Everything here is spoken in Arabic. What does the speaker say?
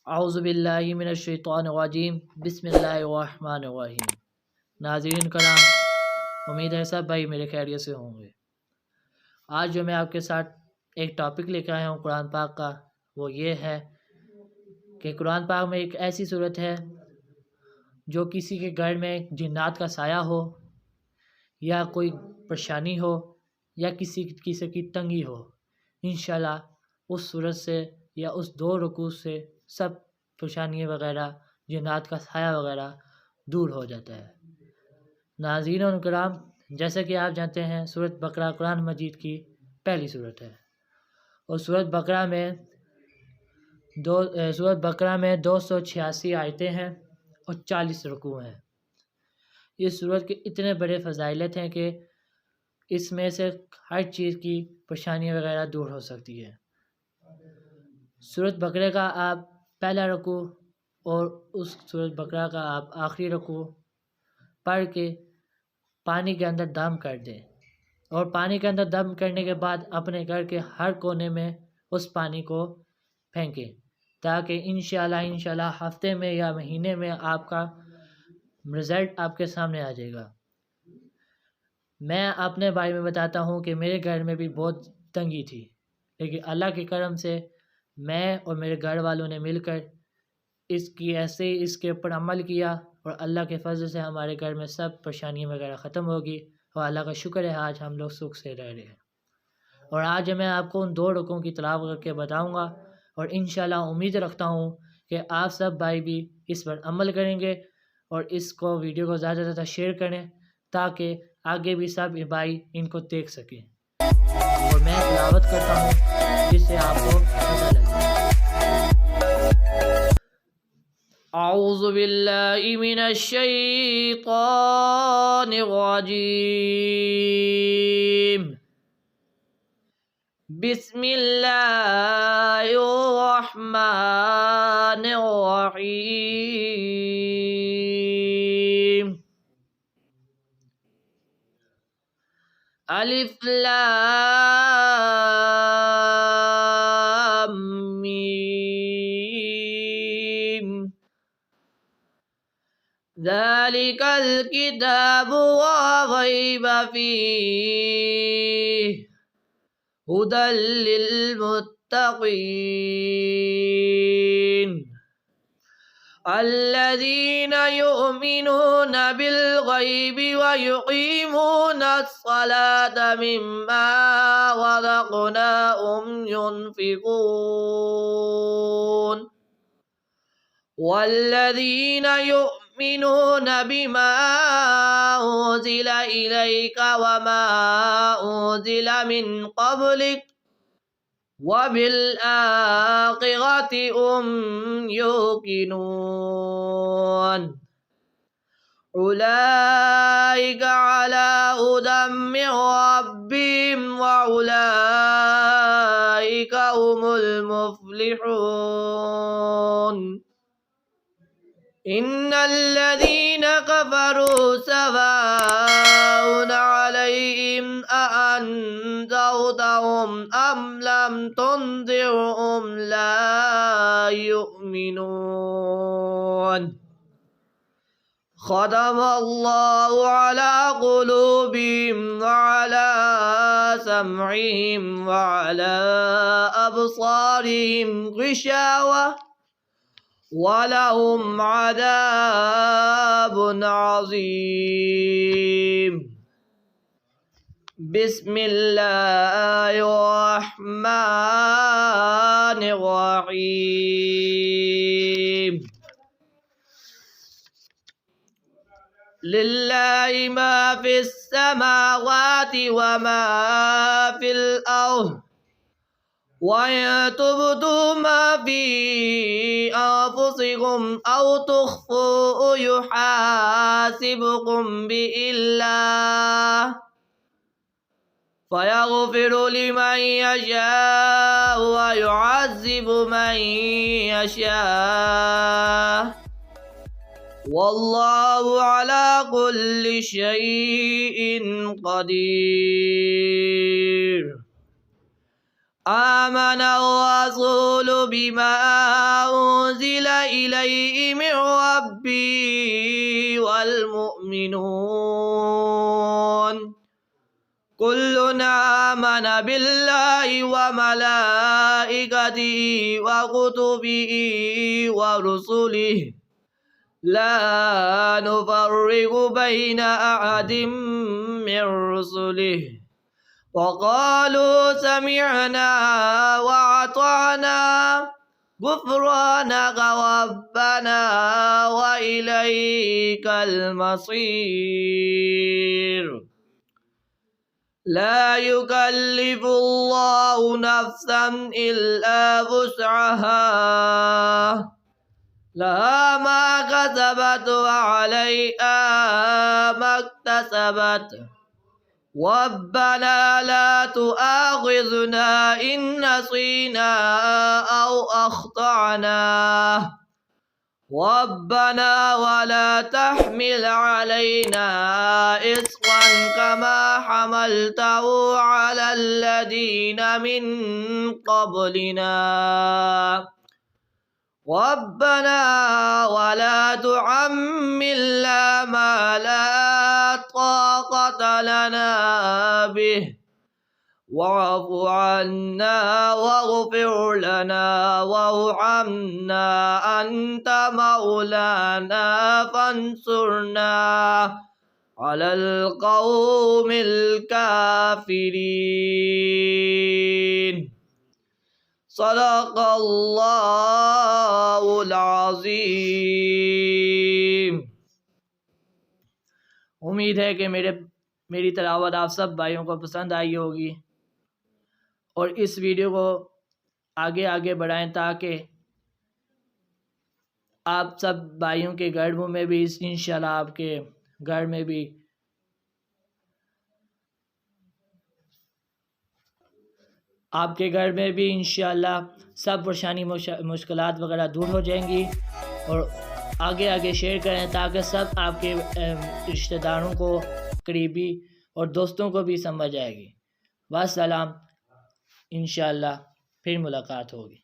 اعوذ باللہ من الشیطان الرجیم بسم اللہ الرحمن الرحیم۔ ناظرین کرام، امید ہے سب بھائی میرے خیریت سے ہوں گے۔ آج جو میں آپ کے ساتھ ایک ٹاپک لے کے آیا ہوں قرآن پاک کا، وہ یہ ہے کہ قرآن پاک میں ایک ایسی صورت ہے جو کسی کے گھر میں جنات کا سایہ ہو یا کوئی پریشانی ہو یا کسی کی تنگی ہو، انشاءاللہ اس صورت سے یا اس 2 رکوع سے سب پریشانی وغیرہ، جنات کا سایہ وغیرہ دور ہو جاتا ہے۔ ناظرین و کرام، جیسا کہ آپ جانتے ہیں سورۃ بقرہ قرآن مجید کی پہلی سورت ہے، اور سورۃ بقرہ میں 286 آیتیں ہیں اور 40 رکوع ہیں۔ اس سورت کے اتنے بڑے فضائلت ہیں کہ اس میں سے ہر چیز کی پریشانی وغیرہ دور ہو سکتی ہے۔ سورۃ بقرہ کا آپ پہلا رکوع اور اس سورۃ بقرہ کا آپ آخری رکوع پڑھ کے پانی کے اندر دم کر دیں، اور پانی کے اندر دم کرنے کے بعد اپنے گھر کے ہر کونے میں اس پانی کو پھینکیں، تاکہ انشاءاللہ ہفتے میں یا مہینے میں آپ کا رزلٹ آپ کے سامنے آ جائے گا۔ میں اپنے بارے میں بتاتا ہوں کہ میرے گھر میں بھی بہت تنگی تھی، لیکن اللہ کے کرم سے میں اور میرے گھر والوں نے مل کر اس کے اوپر عمل کیا، اور اللہ کے فضل سے ہمارے گھر میں سب پریشانی وغیرہ ختم ہوگی، اور اللہ کا شکر ہے آج ہم لوگ سکھ سے رہ رہے ہیں۔ اور آج میں آپ کو ان 2 رکوعوں کی تلاوت کر کے بتاؤں گا، اور انشاءاللہ امید رکھتا ہوں کہ آپ سب بھائی بھی اس پر عمل کریں گے اور اس کو ویڈیو کو زیادہ سے زیادہ شیئر کریں، تاکہ آگے بھی سب بھائی ان کو دیکھ سکیں۔ اور میں تلاوت کرتا ہوں جس سے آپ کو پتہ لگے۔ اعوذ باللہ من الشیطان الرجیم، بسم اللہ الرحمن الرحیم، الف لام میم، ذالک الکتاب لا ریب فیہ ھدی للمتقین الذین یؤمنون بالغیب ویقیمون الصلاة مما رزقناہم ينفقون والذین یؤمنون بما انزل الیک وما انزل من قبلک وبالآخرة هم يوقنون أولئك على هدى من ربهم وأولئك هم المفلحون إن الذين كفروا سواء عليهم أأنذرتهم أم لم تنذرهم لا يؤمنون ختم الله على قلوبهم وعلى سمعهم وعلى أبصارهم غشاوة وَلَهُمْ عَذَابٌ عَظِيمٌ۔ بسم اللہ الرحمن الرحیم، للہ ما فی السماوات وما فی الارض وَإِن تُبْدُوا مَا فِي أَنفُسِكُمْ أَوْ تُخْفُوهُ يُحَاسِبْكُم بِهِ اللَّهُ فَيَغْفِرُ لِمَن يَشَاءُ وَيُعَذِّبُ مَن يَشَاءُ وَاللَّهُ عَلَى كُلِّ شَيْءٍ قَدِيرٌ۔ आमना रसूलु बिमा उन्ज़िला इलैहि मिन रब्बिही वल मुअमिनून कुल्लुन आमना बिल्लाहि व मलाइकतिही व कुतुबिही व रुसुलिही ला नुफ़र्रिक़ु बैना अहदिम मिन रुसुलिही वक़ालू समिअना व अतअना गुफ़्रानक रब्बना व इलैकल मसीर। ला युकल्लिफ़ुल्लाहु नफ़्सन इल्ला वुस्अहा लहा मा कसबत व अलैहा मक्तसबत रब्बना ला तुआख़िज़ना इन नसीना औ अख़्तअना रब्बना वला तहमिल अलैना इस्रन कमा हमलतहु अलल लज़ीना मिन क़ब्लिना रब्बना वला तुहम्मिलना मा ला ताक़त लना बिहि वाफ़ु अन्ना वग़फ़िर लना वरहमना अन्त मौलाना फंसुरना अलल क़ौमिल काफ़िरीन। सदक़ल्लाहुल अज़ीम। उम्मीद है कि मेरी तिलावत आप सब भाइयों को पसंद आई होगी और इस वीडियो को आगे आगे बढ़ाएं ताकि आप सब भाइयों के घरों में भी इंशाल्लाह आपके घर में भी इंशाल्लाह सब परेशानी मुश्किलात वगैरह दूर हो जाएंगी। और आगे आगे शेयर करें ताकि सब आपके रिश्तेदारों को, करीबी और दोस्तों को भी समझ आएगी। वस्सलाम, इंशाल्लाह फिर मुलाकात होगी।